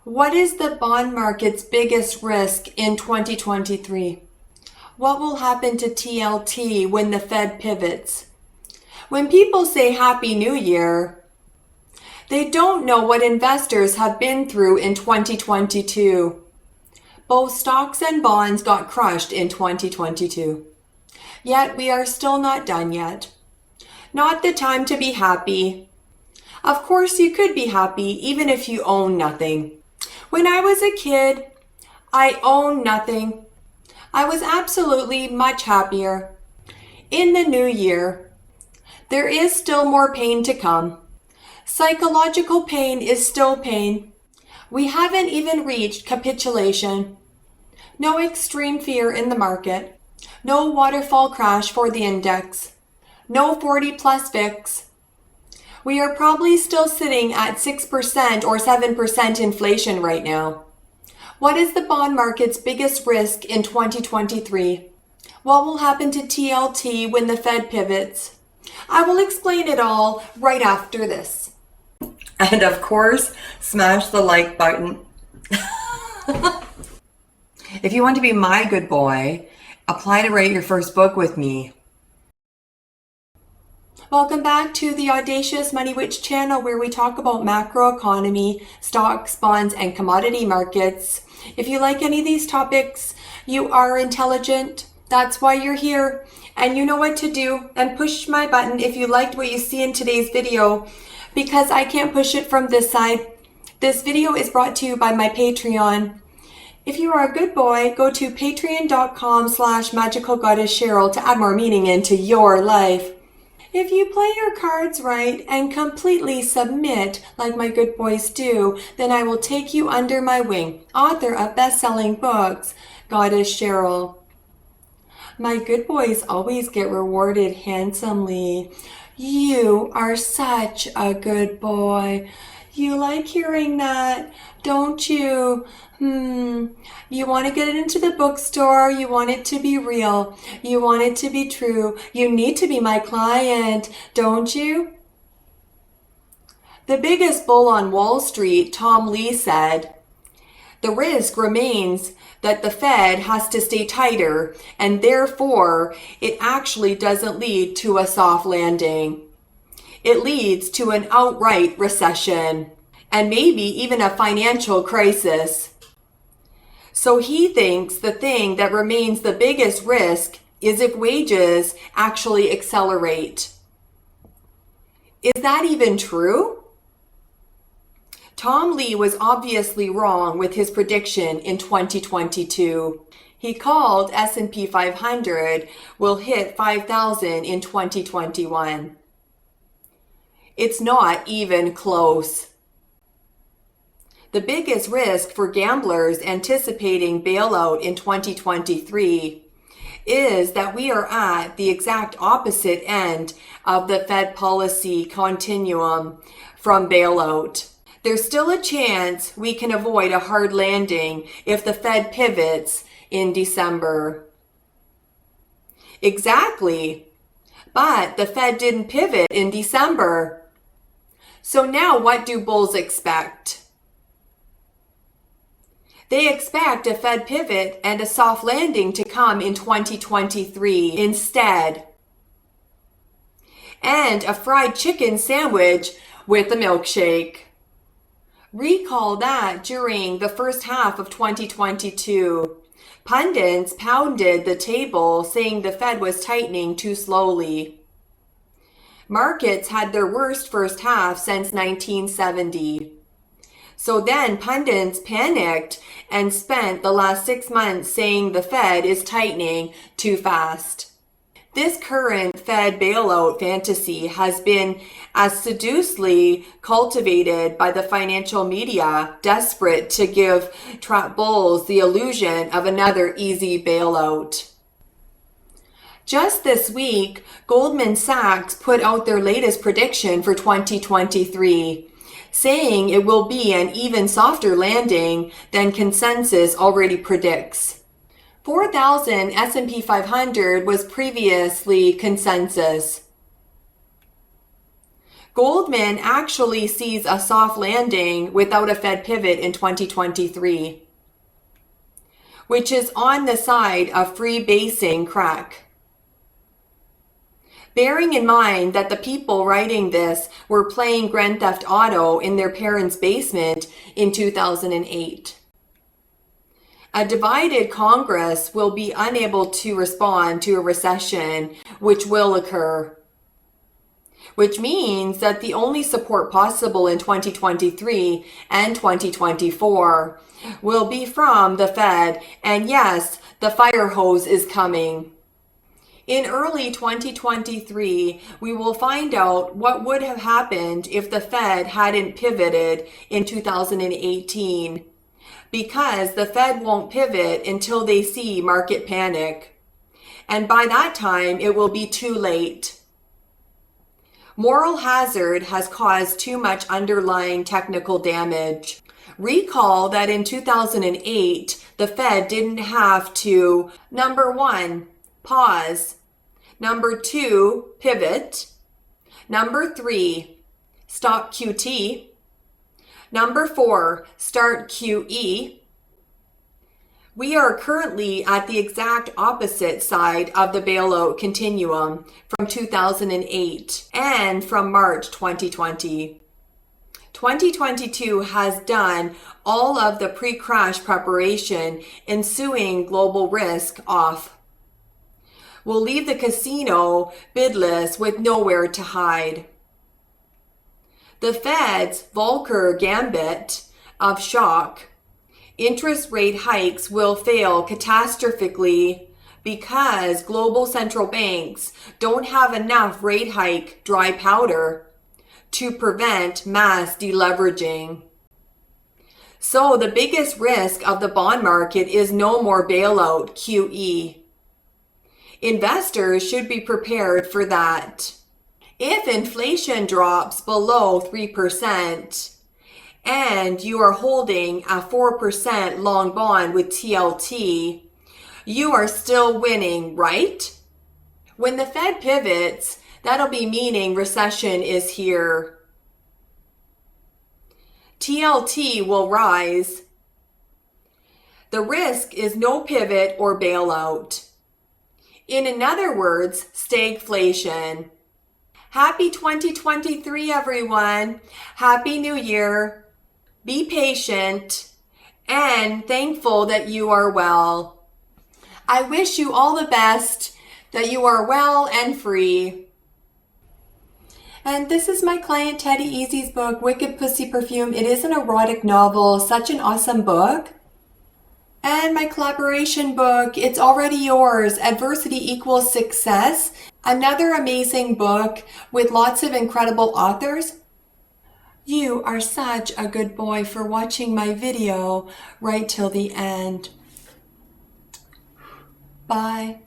What is the bond market's biggest risk in 2023? What will happen to TLT when the Fed pivots? When people say Happy New Year, they don't know what investors have been through in 2022. Both stocks and bonds got crushed in 2022. Yet we are still not done yet. Not the time to be happy. Of course you could be happy even if you own nothing. When I was a kid, I owned nothing. I was absolutely much happier. In the new year, there is still more pain to come. Psychological pain is still pain. We haven't even reached capitulation. No extreme fear in the market. No waterfall crash for the index. No 40 plus VIX. We are probably still sitting at 6% or 7% inflation right now. What is the bond market's biggest risk in 2023? What will happen to TLT when the Fed pivots? I will explain it all right after this. And of course, smash the like button. If you want to be my good boy, apply to write your first book with me. Welcome back to the Audacious Money Witch channel, where we talk about macroeconomy, stocks, bonds, and commodity markets. If you like any of these topics, you are intelligent. That's why you're here. And you know what to do. And push my button if you liked what you see in today's video, because I can't push it from this side. This video is brought to you by my Patreon. If you are a good boy, go to patreon.com/magicalgoddesscheryl to add more meaning into your life. If you play your cards right and completely submit like my good boys do, then I will take you under my wing. Author of best-selling books, Goddess Cheryl. My good boys always get rewarded handsomely. You are such a good boy. You like hearing that, don't you? You want to get it into the bookstore. You want it to be real. You want it to be true. You need to be my client, don't you? The biggest bull on Wall Street, Tom Lee, said, "The risk remains that the Fed has to stay tighter, and therefore it actually doesn't lead to a soft landing. It leads to an outright recession, and maybe even a financial crisis." So he thinks the thing that remains the biggest risk is if wages actually accelerate. Is that even true? Tom Lee was obviously wrong with his prediction in 2022. He called S&P 500 will hit 5,000 in 2021. It's not even close. The biggest risk for gamblers anticipating bailout in 2023 is that we are at the exact opposite end of the Fed policy continuum from bailout. There's still a chance we can avoid a hard landing if the Fed pivots in December. Exactly. But the Fed didn't pivot in December. So now what do bulls expect? They expect a Fed pivot and a soft landing to come in 2023 instead. And a fried chicken sandwich with a milkshake. Recall that during the first half of 2022, pundits pounded the table saying the Fed was tightening too slowly. Markets had their worst first half since 1970. So then pundits panicked and spent the last 6 months saying the Fed is tightening too fast. This current Fed bailout fantasy has been assiduously cultivated by the financial media, desperate to give trap bulls the illusion of another easy bailout. Just this week, Goldman Sachs put out their latest prediction for 2023. Saying it will be an even softer landing than consensus already predicts. 4,000 S&P 500 was previously consensus. Goldman actually sees a soft landing without a Fed pivot in 2023, which is on the side of freebasing crack. Bearing in mind that the people writing this were playing Grand Theft Auto in their parents' basement in 2008. A divided Congress will be unable to respond to a recession which will occur, which means that the only support possible in 2023 and 2024 will be from the Fed, and yes, the fire hose is coming. In early 2023, we will find out what would have happened if the Fed hadn't pivoted in 2018, because the Fed won't pivot until they see market panic. And by that time, it will be too late. Moral hazard has caused too much underlying technical damage. Recall that in 2008, the Fed didn't have to, number 1, pause. Number 2, pivot. Number 3, stop QT. Number 4, start QE. We are currently at the exact opposite side of the bailout continuum from 2008 and from March 2020. 2022 has done all of the pre-crash preparation ensuing global risk off. We'll leave the casino bidless with nowhere to hide. The Fed's Volcker gambit of shock, interest rate hikes will fail catastrophically because global central banks don't have enough rate hike dry powder to prevent mass deleveraging. So the biggest risk of the bond market is no more bailout QE. Investors should be prepared for that. If inflation drops below 3% and you are holding a 4% long bond with TLT, you are still winning, right? When the Fed pivots, that'll be meaning recession is here. TLT will rise. The risk is no pivot or bailout. In other words, stagflation. Happy 2023, everyone. Happy New Year. Be patient and thankful that you are well. I wish you all the best, that you are well and free. And this is my client Teddy Eazzy's book, Wicked Pussy Perfume. It is an erotic novel, such an awesome book. And my collaboration book, It's Already Yours, Adversity Equals Success. Another amazing book with lots of incredible authors. You are such a good boy for watching my video right till the end. Bye.